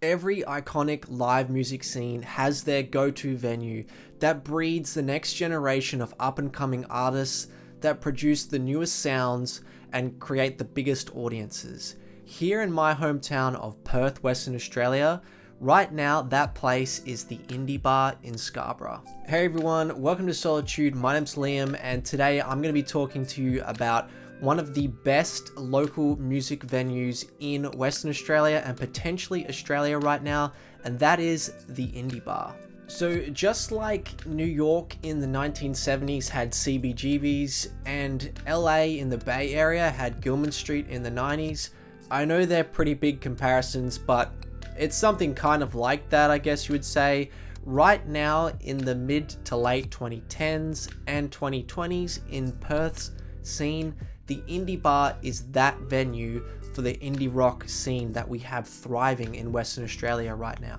Every iconic live music scene has their go-to venue that breeds the next generation of up-and-coming artists that produce the newest sounds and create the biggest audiences. Here in my hometown of Perth, Western Australia, right now that place is the Indi Bar in Scarborough. Hey everyone, welcome to Solitude. My name's Liam, and today I'm going to be talking to you about one of the best local music venues in Western Australia and potentially Australia right now, and that is the Indi Bar. So just like New York in the 1970s had CBGBs and LA in the Bay Area had Gilman Street in the 90s, I know they're pretty big comparisons, but it's something kind of like that, I guess you would say. Right now in the mid to late 2010s and 2020s in Perth's scene, the Indi Bar is that venue for the indie rock scene that we have thriving in Western Australia right now.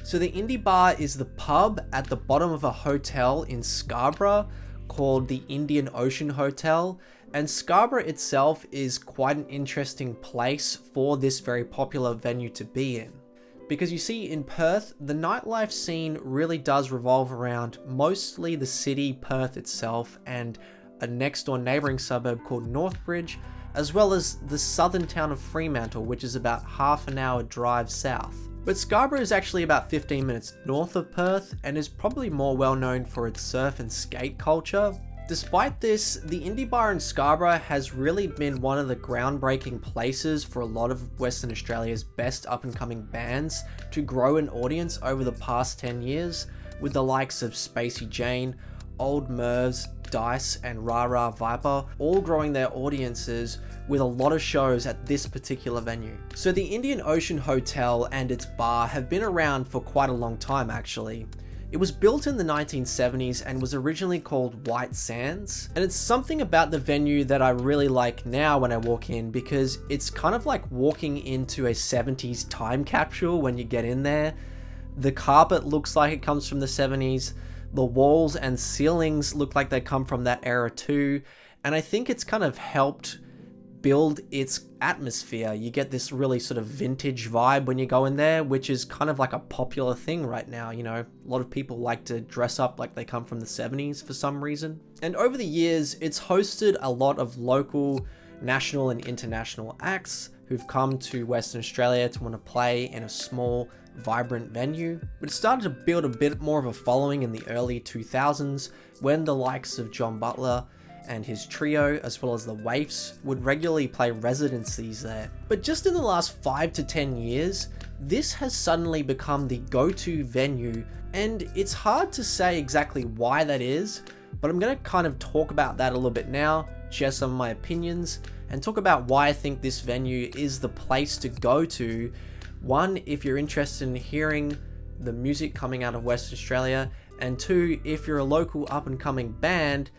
So the Indi Bar is the pub at the bottom of a hotel in Scarborough called the Indian Ocean Hotel, and Scarborough itself is quite an interesting place for this very popular venue to be in. Because you see, in Perth, the nightlife scene really does revolve around mostly the city, Perth itself, and a next door neighbouring suburb called Northbridge, as well as the southern town of Fremantle, which is about half an hour drive south. But Scarborough is actually about 15 minutes north of Perth and is probably more well known for its surf and skate culture. Despite this, the Indi Bar in Scarborough has really been one of the groundbreaking places for a lot of Western Australia's best up-and-coming bands to grow an audience over the past 10 years, with the likes of Spacey Jane, Old Mervs, Dice and Ra Viper all growing their audiences with a lot of shows at this particular venue. So the Indian Ocean Hotel and its bar have been around for quite a long time actually. It was built in the 1970s and was originally called White Sands, and it's something about the venue that I really like now when I walk in, because it's kind of like walking into a 70s time capsule when you get in there. The carpet looks like it comes from the 70s. The walls and ceilings look like they come from that era too, and I think it's kind of helped build its atmosphere. You get this really sort of vintage vibe when you go in there, which is kind of like a popular thing right now. You know, a lot of people like to dress up like they come from the 70s for some reason. And over the years, it's hosted a lot of local, national and international acts who've come to Western Australia to want to play in a small, vibrant venue. But it started to build a bit more of a following in the early 2000s when the likes of John Butler and his trio, as well as the Waifs, would regularly play residencies there. But just in the last 5 to 10 years, this has suddenly become the go-to venue, and it's hard to say exactly why that is, but I'm going to kind of talk about that a little bit now, share some of my opinions, and talk about why I think this venue is the place to go to. One, if you're interested in hearing the music coming out of Western Australia, and two, if you're a local up-and-coming band,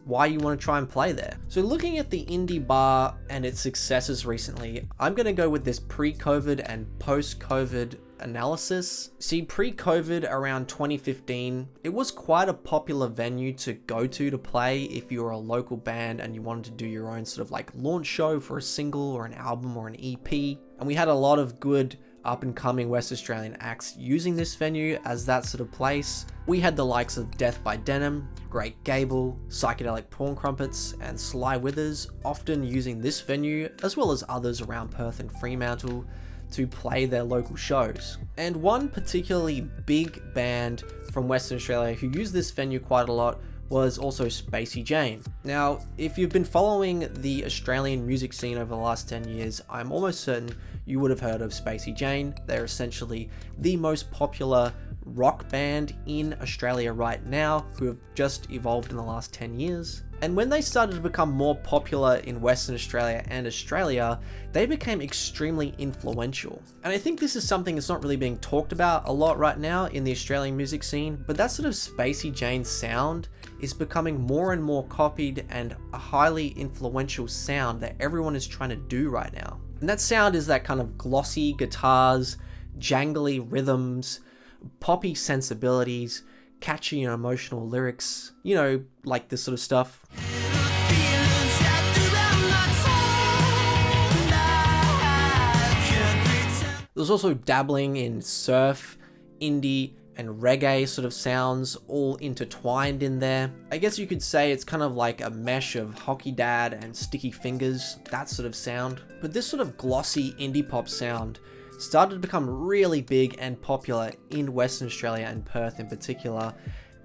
why you want to try and play there. So looking at the Indi Bar and its successes recently, I'm going to go with this pre-COVID and post-COVID analysis. See, pre-COVID around 2015, it was quite a popular venue to go to play if you were a local band and you wanted to do your own sort of like launch show for a single or an album or an EP. And we had a lot of good up-and-coming West Australian acts using this venue as that sort of place. We had the likes of Death by Denim, Great Gable, Psychedelic Prawn Crumpets, and Sly Withers often using this venue, as well as others around Perth and Fremantle, to play their local shows. And one particularly big band from Western Australia who used this venue quite a lot was also Spacey Jane. Now, if you've been following the Australian music scene over the last 10 years, I'm almost certain you would have heard of Spacey Jane. They're essentially the most popular rock band in Australia right now, who have just evolved in the last 10 years. And when they started to become more popular in Western Australia and Australia, they became extremely influential. And I think this is something that's not really being talked about a lot right now in the Australian music scene, but that sort of Spacey Jane sound is becoming more and more copied and a highly influential sound that everyone is trying to do right now. And that sound is that kind of glossy guitars, jangly rhythms, poppy sensibilities, catchy and emotional lyrics, you know, like this sort of stuff. There's also dabbling in surf, indie, and reggae sort of sounds all intertwined in there. I guess you could say it's kind of like a mesh of Hockey Dad and Sticky Fingers, that sort of sound. But this sort of glossy indie pop sound started to become really big and popular in Western Australia and Perth in particular.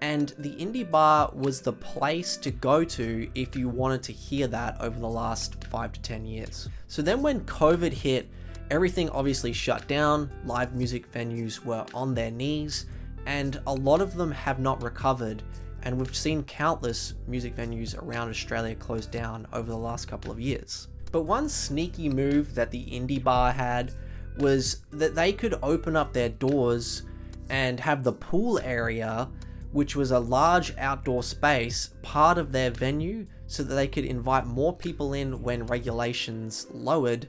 And the Indi Bar was the place to go to if you wanted to hear that over the last 5 to 10 years. So then when COVID hit, everything obviously shut down, live music venues were on their knees, and a lot of them have not recovered, and we've seen countless music venues around Australia close down over the last couple of years. But one sneaky move that the Indi Bar had was that they could open up their doors and have the pool area, which was a large outdoor space, part of their venue, so that they could invite more people in when regulations lowered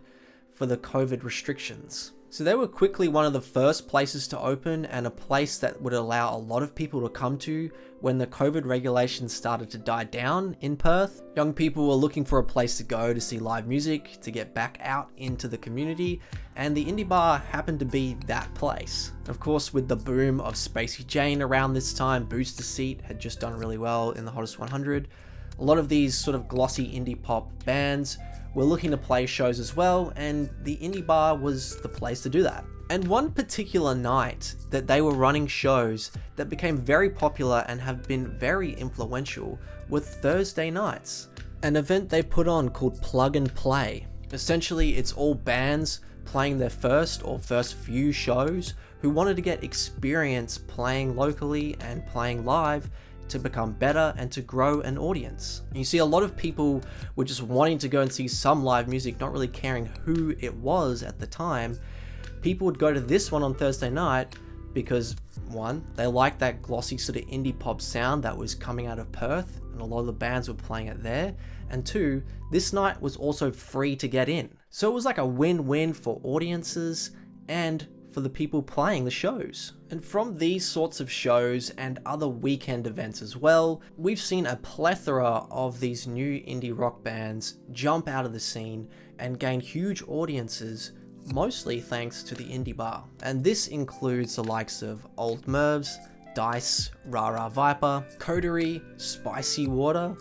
for the COVID restrictions. So they were quickly one of the first places to open, and a place that would allow a lot of people to come to when the COVID regulations started to die down in Perth. Young people were looking for a place to go to see live music, to get back out into the community, and the Indi Bar happened to be that place. Of course, with the boom of Spacey Jane around this time, Booster Seat had just done really well in the Hottest 100. A lot of these sort of glossy indie pop bands were looking to play shows as well, and the Indi Bar was the place to do that. And one particular night that they were running shows that became very popular and have been very influential were Thursday nights, an event they put on called Plug and Play. Essentially, it's all bands playing their first few shows who wanted to get experience playing locally and playing live to become better and to grow an audience. You see, a lot of people were just wanting to go and see some live music, not really caring who it was at the time. People would go to this one on Thursday night because, one, they liked that glossy sort of indie pop sound that was coming out of Perth, and a lot of the bands were playing it there. And two, this night was also free to get in. So it was like a win-win for audiences and for the people playing the shows. And from these sorts of shows and other weekend events as well, we've seen a plethora of these new indie rock bands jump out of the scene and gain huge audiences, mostly thanks to the Indi Bar. And this includes the likes of Old Mervs, Dice, Ra Viper, Coterie, Spicy Water,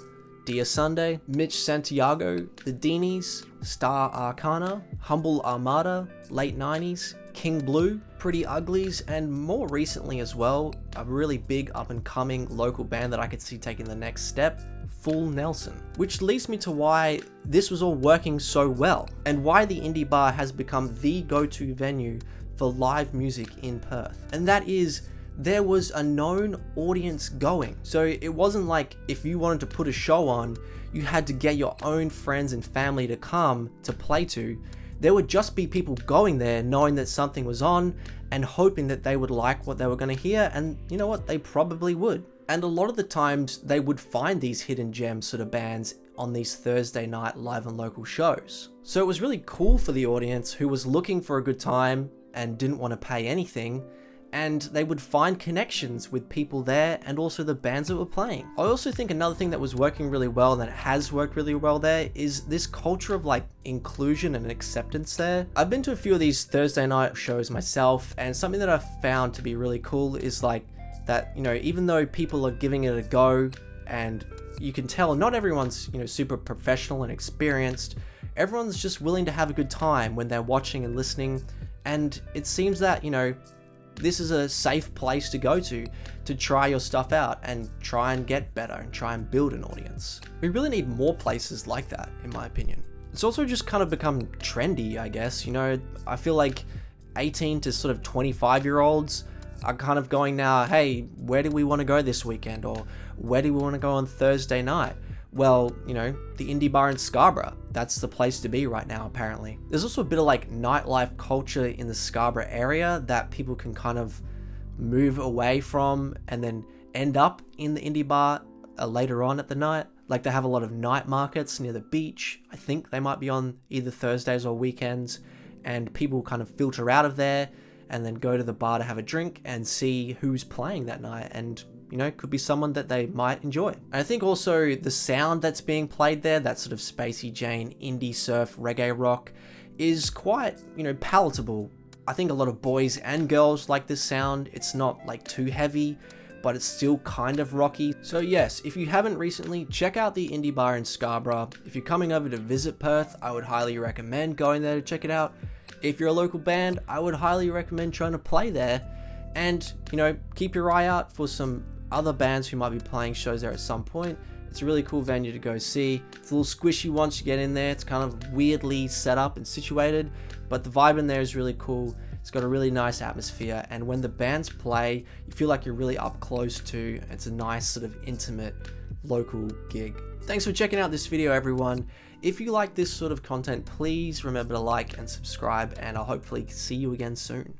Dear Sunday, Mitch Santiago, The Deenies, Star Arcana, Humble Armada, Late 90s, King Blue, Pretty Uglies, and more recently as well, a really big up-and-coming local band that I could see taking the next step, Full Nelson. Which leads me to why this was all working so well, and why the Indi Bar has become the go-to venue for live music in Perth. And that is, there was a known audience going. So it wasn't like if you wanted to put a show on, you had to get your own friends and family to come to play to. There would just be people going there knowing that something was on and hoping that they would like what they were going to hear, and you know what, they probably would. And a lot of the times they would find these hidden gem sort of bands on these Thursday night live and local shows. So it was really cool for the audience who was looking for a good time and didn't want to pay anything, and they would find connections with people there and also the bands that were playing. I also think another thing that was working really well, and that has worked really well there, is this culture of like inclusion and acceptance there. I've been to a few of these Thursday night shows myself, and something that I've found to be really cool is like that, you know, even though people are giving it a go, and you can tell not everyone's, you know, super professional and experienced, everyone's just willing to have a good time when they're watching and listening. And it seems that, you know, this is a safe place to go to try your stuff out and try and get better and try and build an audience. We really need more places like that, in my opinion. It's also just kind of become trendy, I guess. You know, I feel like 18 to sort of 25-year-olds are kind of going now, hey, where do we want to go this weekend? Or where do we want to go on Thursday night? Well, you know, the Indi Bar in Scarborough, that's the place to be right now, apparently. There's also a bit of like nightlife culture in the Scarborough area that people can kind of move away from and then end up in the Indi Bar later on at the night. Like they have a lot of night markets near the beach. I think they might be on either Thursdays or weekends, and people kind of filter out of there and then go to the bar to have a drink and see who's playing that night, and you know, could be someone that they might enjoy. And I think also the sound that's being played there, that sort of Spacey Jane, indie surf, reggae rock, is quite, you know, palatable I think a lot of boys and girls like this sound. It's not like too heavy, but it's still kind of rocky. So yes, if you haven't recently, check out the Indi Bar in Scarborough. If you're coming over to visit Perth, I would highly recommend going there to check it out. If you're a local band, I would highly recommend trying to play there. And, you know, keep your eye out for some other bands who might be playing shows there at some point. It's a really cool venue to go see. It's a little squishy once you get in there. It's kind of weirdly set up and situated, but the vibe in there is really cool. It's got a really nice atmosphere, and when the bands play, you feel like you're really up close to. It's a nice sort of intimate local gig. Thanks for checking out this video, everyone. If you like this sort of content, please remember to like and subscribe, and I'll hopefully see you again soon.